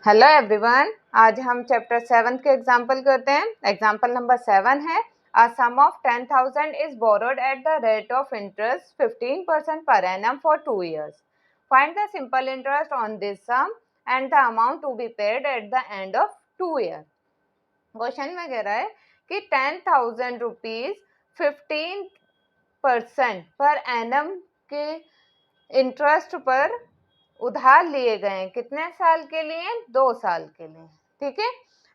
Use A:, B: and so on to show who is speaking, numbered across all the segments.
A: Hello everyone, आज हम chapter 7 के एग्जाम्पल करते हैं। एग्जाम्पल नंबर 7 है a sum of 10,000 is borrowed at the rate of interest 15% per annum for 2 years. Find the simple interest on this sum and the amount to be paid at the end of 2 years. Question में कह रहा है कि 10,000 rupees 15% per annum के interest पर उधार लिए गए हैं। कितने साल के लिए? 2 साल के लिए। ठीक है,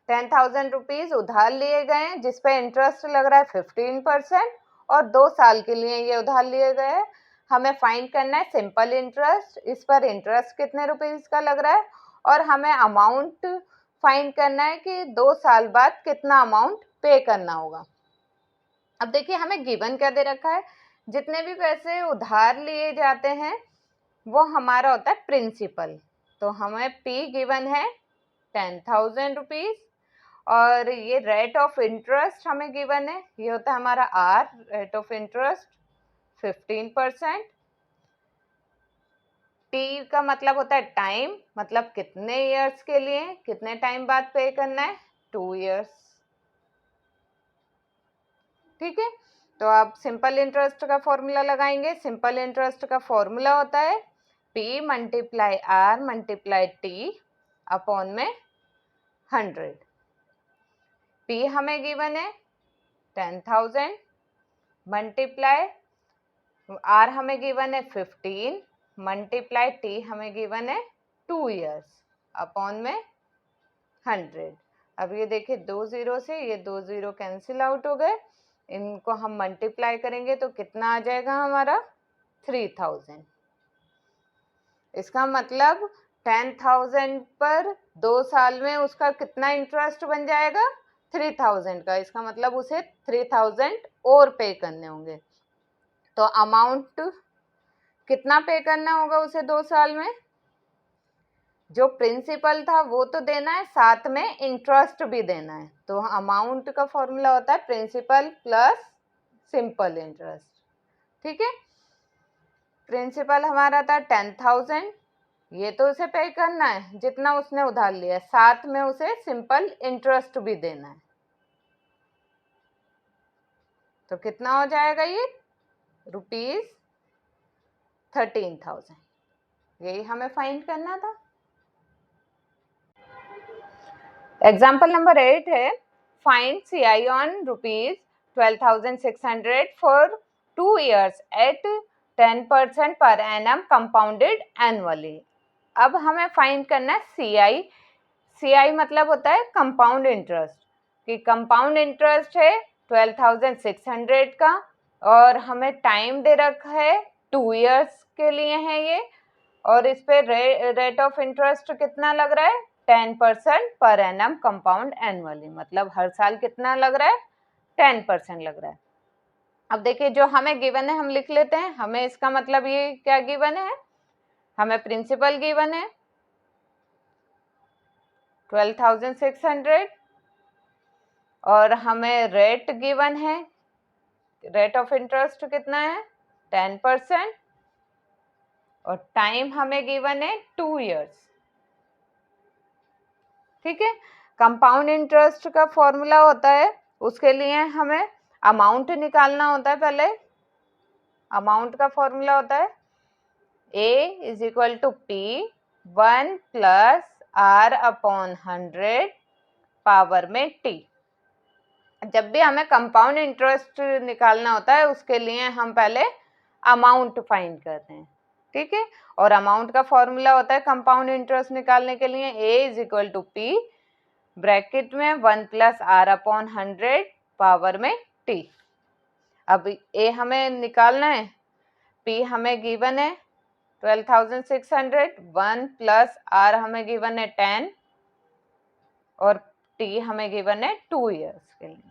A: 10,000 रुपीज उधार लिए गए हैं जिस पे इंटरेस्ट लग रहा है 15% और 2 साल के लिए ये उधार लिए गए हैं। हमें फाइंड करना है सिंपल इंटरेस्ट, इस पर इंटरेस्ट कितने रुपीज का लग रहा है, और हमें अमाउंट फाइंड करना है कि 2 साल बाद कितना अमाउंट पे करना होगा। अब देखिए हमें गिवन क्या दे रखा है, जितने भी पैसे उधार लिए जाते हैं वो हमारा होता है प्रिंसिपल। तो हमें P गिवन है 10,000 रुपीज और ये रेट ऑफ इंटरेस्ट हमें गिवन है, ये होता है हमारा R, rate of interest 15%। T का मतलब होता है टाइम, मतलब कितने इयर्स के लिए, कितने टाइम बाद पे करना है, 2 years। ठीक है, तो आप सिंपल इंटरेस्ट का फॉर्मूला लगाएंगे। सिंपल इंटरेस्ट का फॉर्मूला होता है P multiply R multiply T upon में 100। P हमें गिवन है 10,000 मल्टीप्लाई R हमें गिवन है 15 मल्टीप्लाई T हमें गिवन है 2 years अपॉन में 100। अब ये देखिए 2 जीरो से ये 2 जीरो कैंसिल आउट हो गए, इनको हम मल्टीप्लाई करेंगे तो कितना आ जाएगा हमारा 3,000। इसका मतलब 10,000 पर 2 साल में उसका कितना इंटरेस्ट बन जाएगा, 3,000 का। इसका मतलब उसे 3,000 और पे करने होंगे। तो अमाउंट कितना पे करना होगा उसे 2 साल में? जो प्रिंसिपल था वो तो देना है, साथ में इंटरेस्ट भी देना है। तो अमाउंट का फॉर्मूला होता है प्रिंसिपल प्लस सिंपल इंटरेस्ट। ठीक है, प्रिंसिपल हमारा था 10,000, ये तो उसे पे करना है जितना उसने उधार लिया, साथ में उसे सिंपल इंटरेस्ट भी देना है। तो कितना हो जाएगा ये, ₹13,000। यही हमें फाइंड करना था। एग्जाम्पल नंबर 8 है find CI on ₹12,600 for 2 years at 10% per annum compounded annually. अब हमें फाइंड करना है CI। CI मतलब होता है कंपाउंड इंटरेस्ट, कि कंपाउंड इंटरेस्ट है 12,600 का और हमें टाइम दे रखा है 2 years के लिए है ये, और इस पे रेट ऑफ इंटरेस्ट कितना लग रहा है, 10% पर एनम कंपाउंड एनुअली, मतलब हर साल कितना लग रहा है, 10% लग रहा है। अब देखिए जो हमें गिवन है हम लिख लेते हैं। हमें इसका मतलब ये क्या गिवन है, हमें प्रिंसिपल गिवन है 12,600 और हमें रेट गिवन है, रेट ऑफ इंटरेस्ट कितना है 10% और टाइम हमें गिवन है 2 years। ठीक है, कंपाउंड इंटरेस्ट का फॉर्मूला होता है, उसके लिए हमें अमाउंट निकालना होता है। पहले अमाउंट का फॉर्मूला होता है A is equal to P 1 plus R upon 100 power में T। जब भी हमें कंपाउंड इंटरेस्ट निकालना होता है उसके लिए हम पहले अमाउंट फाइंड करते हैं। ठीक है, और अमाउंट का फॉर्मूला होता है कंपाउंड इंटरेस्ट निकालने के लिए A is equal to P bracket में 1 प्लस R अपॉन 100 पावर में T। अब A हमें निकालना है, P हमें गिवन है 12,600, 1 प्लस R हमें गिवन है 10 और T हमें गिवन है 2 years के लिए।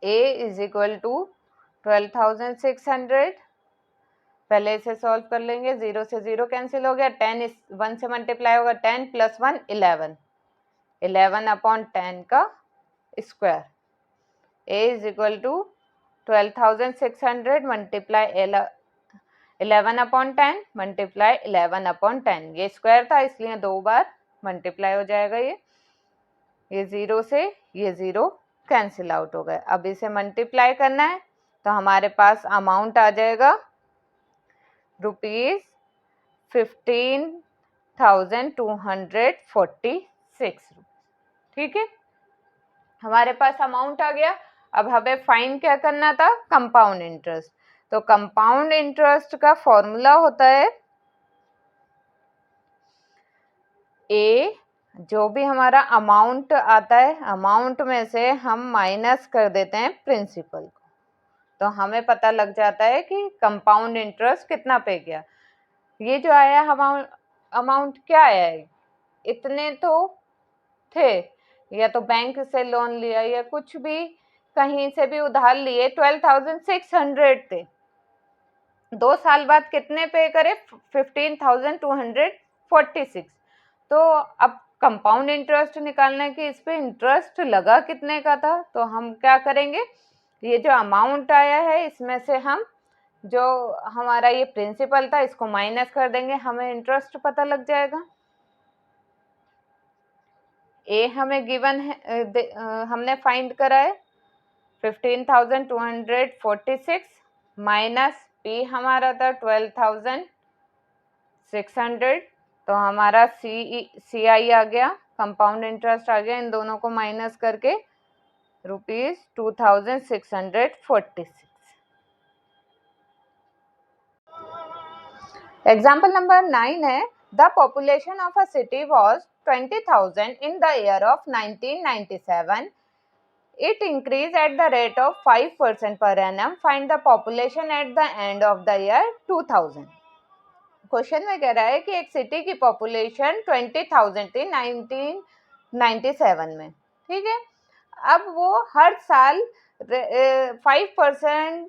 A: A इज इक्वल टू 12,600, पहले इसे सॉल्व कर लेंगे, 0 से 0 कैंसिल हो गया, 10 इस 1 से मल्टीप्लाई होगा, 10 प्लस 1 11, 11 अपॉन 10 का square. A is equal to 12,600 multiply 11 upon 10 multiply 11 upon 10, ये स्क्वायर था इसलिए 2 बार मल्टीप्लाई हो जाएगा ये 0 से ये 0 कैंसिल आउट हो गए। अब इसे मल्टीप्लाई करना है तो हमारे पास अमाउंट आ जाएगा ₹15,246। ठीक है, हमारे पास अमाउंट आ गया। अब हमें फाइंड क्या करना था? Compound interest. तो कंपाउंड इंटरेस्ट का फॉर्मूला होता है ए, जो भी हमारा अमाउंट आता है अमाउंट में से हम माइनस कर देते हैं प्रिंसिपल को, तो हमें पता लग जाता है कि कंपाउंड इंटरेस्ट कितना पे गया। ये जो आया अमाउंट क्या आया है? इतने तो थे, या तो बैंक से लोन लिया या कुछ भी कहीं से भी उधार लिए, 12,600 थे। 2 साल बाद कितने पे करे? 15,246। तो अब कंपाउंड इंटरेस्ट निकालना है कि इस पे इंटरेस्ट लगा कितने का था, तो हम क्या करेंगे, ये जो अमाउंट आया है इसमें से हम जो हमारा ये प्रिंसिपल था इसको माइनस कर देंगे, हमें इंटरेस्ट पता लग जाएगा। ए हमें गिवन है, हमने फाइंड करा है 15,246 माइनस पी हमारा था 12,600, तो हमारा सी आई आ गया, कंपाउंड इंटरेस्ट आ गया। इन दोनों को माइनस करके ₹2,646। एग्जाम्पल नंबर 9 है, the population of a city was 20,000 in the year of 1997. It increased at the rate of 5% per annum. Find the population at the end of the year 2000. Question में कह रहा है कि एक city की population 20,000 थी 1997 में, ठीक है। अब वो हर साल 5%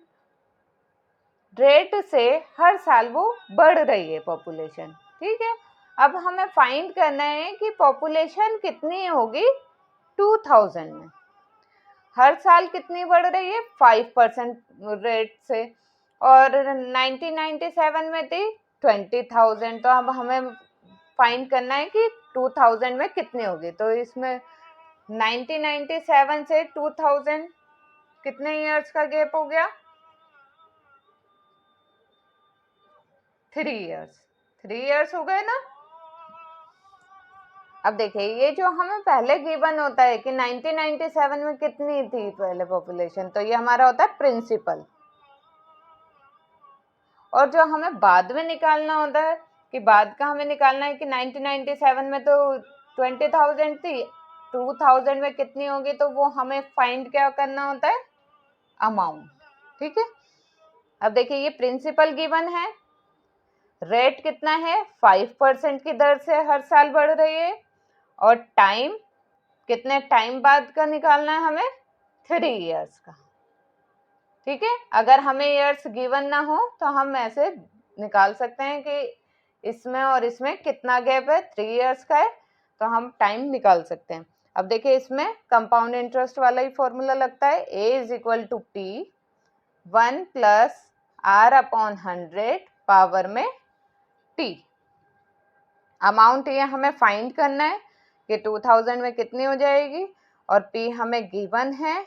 A: रेट से हर साल वो बढ़ रही है पॉपुलेशन, ठीक है। अब हमें फाइंड करना है कि पॉपुलेशन कितनी होगी 2000 में। हर साल कितनी बढ़ रही है? 5% रेट से, और 1997 में थी 20,000। तो अब हमें फाइंड करना है कि 2000 में कितनी होगी। तो इसमें 1997 से 2000 कितने इयर्स का गैप हो गया? 3 इयर्स। 3 इयर्स हो गए ना। अब देखिए, ये जो हमें पहले गिवन होता है कि 1997 में कितनी थी पहले पॉपुलेशन, तो ये हमारा होता है प्रिंसिपल। और जो हमें बाद में निकालना होता है कि बाद का हमें निकालना है कि 1997 में तो 20,000 थी, 2000 में कितनी होगी, तो वो हमें फाइंड क्या करना होता है? अमाउंट, ठीक है। अब देखिए, ये प्रिंसिपल गिवन है, रेट कितना है? 5% की दर से हर साल बढ़ रही है, और टाइम कितने टाइम बाद का निकालना है हमें? 3 इयर्स का, ठीक है। अगर हमें इयर्स गिवन ना हो तो हम ऐसे निकाल सकते हैं कि इसमें और इसमें कितना गैप है, 3 इयर्स का है, तो हम टाइम निकाल सकते हैं। अब देखिए, इसमें कंपाउंड इंटरेस्ट वाला ही फॉर्मूला लगता है, A = P 1 + R/100 पावर में T। अमाउंट ये हमें फाइंड करना है कि 2000 में कितनी हो जाएगी, और P हमें गिवन है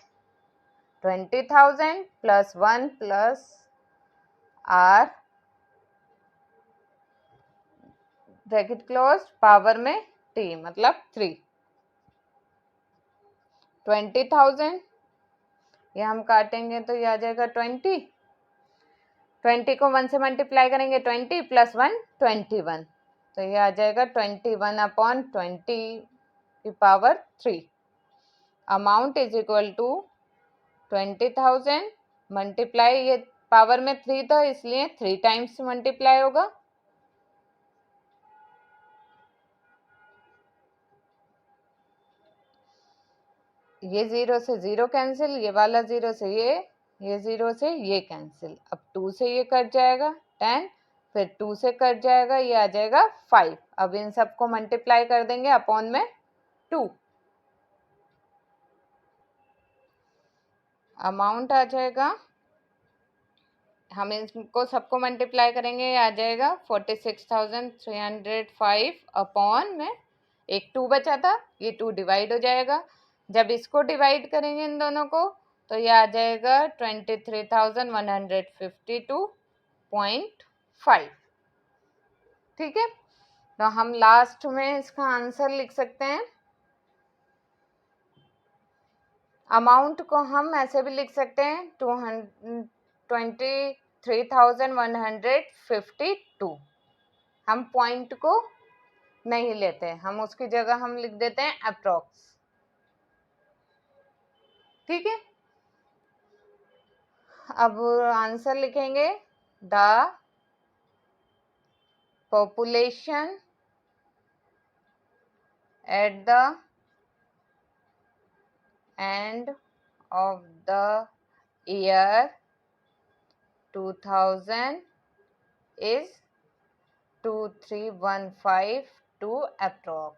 A: 20,000 + 1 + R ब्रैकेट क्लोज पावर में T मतलब 3। 20,000 ये हम काटेंगे तो ये आ जाएगा 20 को 1 से मल्टीप्लाई करेंगे, 20 + 1 21, तो ये आ जाएगा 21/20 की पावर 3। अमाउंट = 20,000 मल्टीप्लाई, ये पावर में 3 था इसलिए 3 टाइम्स मल्टीप्लाई होगा, ये 0 से 0 कैंसिल, ये वाला 0 से ये 0 से ये कैंसिल। अब 2 से ये कट जाएगा 10, फिर 2 से कट जाएगा, ये आ जाएगा 5। अब इन सबको मल्टीप्लाई कर देंगे अपॉन में 2, अमाउंट आ जाएगा, हम इनको सबको मल्टीप्लाई करेंगे, ये आ जाएगा 46,305 अपॉन में एक 2 बचा था, ये 2 डिवाइड हो जाएगा। जब इसको डिवाइड करेंगे इन दोनों को तो ये आ जाएगा 23,152.5। ठीक है, तो हम लास्ट में इसका आंसर लिख सकते हैं। अमाउंट को हम ऐसे भी लिख सकते हैं 23,152। हम पॉइंट को नहीं लेते, हम उसकी जगह हम लिख देते हैं अप्रॉक्स। ठीक है, अब आंसर लिखेंगे the population at the and of the year 2000 is 23,152 approx।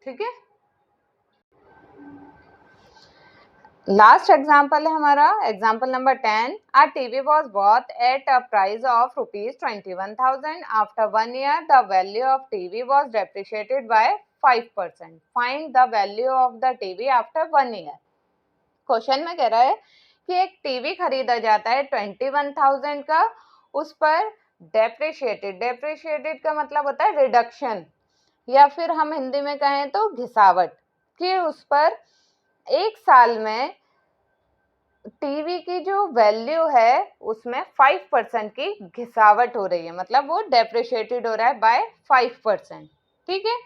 A: ठीक है, लास्ट एग्जाम्पल है हमारा example number 10। A TV was bought at a price of ₹21,000. After 1 year, the value of TV was depreciated by 5%. Find the value of the TV after 1 year. Question में कह रहा है कि एक टीवी खरीदा जाता है 21,000 का, उस पर डेप्रिशिएटेड का मतलब होता है रिडक्शन, या फिर हम हिंदी में कहें तो घिसावट, कि उस पर एक साल में टीवी की जो वैल्यू है उसमें 5% की घिसावट हो रही है, मतलब वो डेप्रिशिएटेड हो रहा है बाय 5%। ठीक है,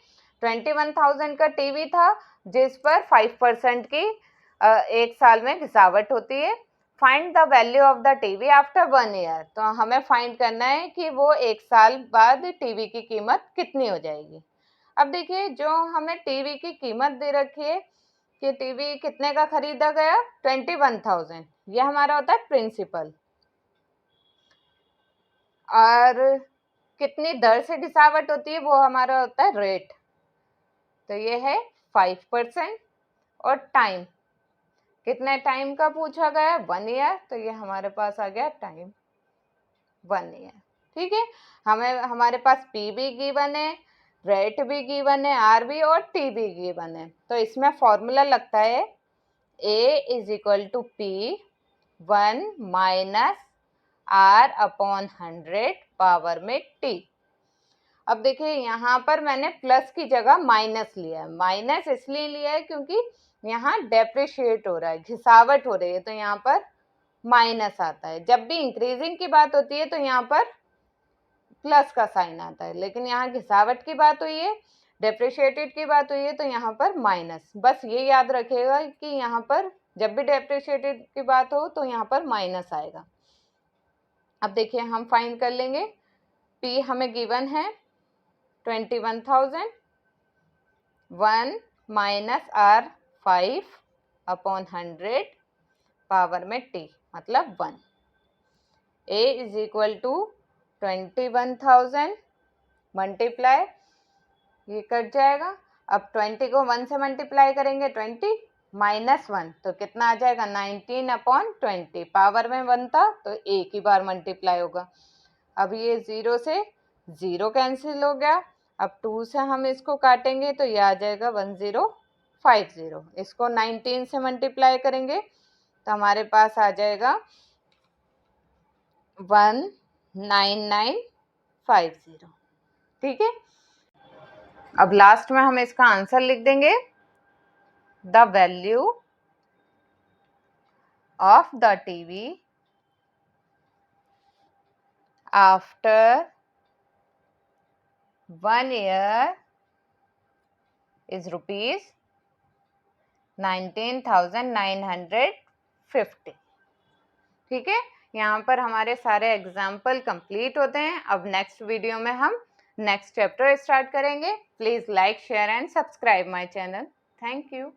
A: 21,000 का टीवी था जिस पर 5% की एक साल में घिसावट होती है। Find the value of the TV after 1 year, तो हमें फाइंड करना है कि वो एक साल बाद टीवी की कीमत कितनी हो जाएगी। अब देखिए, जो हमें टीवी की कीमत दे रखी है कि टीवी कितने का खरीदा गया 21,000, ये हमारा होता है प्रिंसिपल, और कितनी दर से घिसावट होती है वो हमारा होता है रेट, तो ये है 5%। और टाइम, कितने टाइम का पूछा गया 1 ईयर, तो ये हमारे पास आ गया टाइम 1 ईयर। ठीक है, हमें हमारे पास पी भी गिवन है, रेट भी गिवन है, आर भी और टी भी गिवन है, तो इसमें फॉर्मूला लगता है A is equal to P 1 minus R upon 100 power में टी। अब देखिए यहाँ पर मैंने प्लस की जगह माइनस लिया है। माइनस इसलिए लिया है क्योंकि यहाँ डेप्रिशिएट हो रहा है, घिसावट हो रही है, तो यहाँ पर माइनस आता है। जब भी इंक्रीजिंग की बात होती है तो यहाँ पर प्लस का साइन आता है, लेकिन यहाँ घिसावट की बात हुई है, डेप्रिशिएटेड की बात हुई है, तो यहाँ पर माइनस। बस ये याद रखिएगा कि यहाँ पर जब भी डेप्रिशिएटेड की बात हो तो यहाँ पर माइनस आएगा। अब देखिए हम फाइंड कर लेंगे, P हमें गिवन है 21,000, 1 माइनस आर 5 अपॉन 100 पावर में T मतलब 1। A is equal to 21,000 multiply, ये कट जाएगा। अब 20 को 1 से मल्टीप्लाई करेंगे 20 माइनस 1, तो कितना आ जाएगा 19 अपॉन 20, पावर में 1 था तो एक ही बार मल्टीप्लाई होगा। अब ये 0 से 0 कैंसिल हो गया। अब 2 से हम इसको काटेंगे तो ये आ जाएगा 1050। इसको 19 से मल्टीप्लाई करेंगे तो हमारे पास आ जाएगा 19950। ठीक है, अब लास्ट में हम इसका आंसर लिख देंगे, the value of the TV after 1 year is ₹19,950। ठीक है, यहाँ पर हमारे सारे एग्जाम्पल कंप्लीट होते हैं। अब नेक्स्ट वीडियो में हम नेक्स्ट चैप्टर स्टार्ट करेंगे। Please like, share and subscribe my channel. Thank you.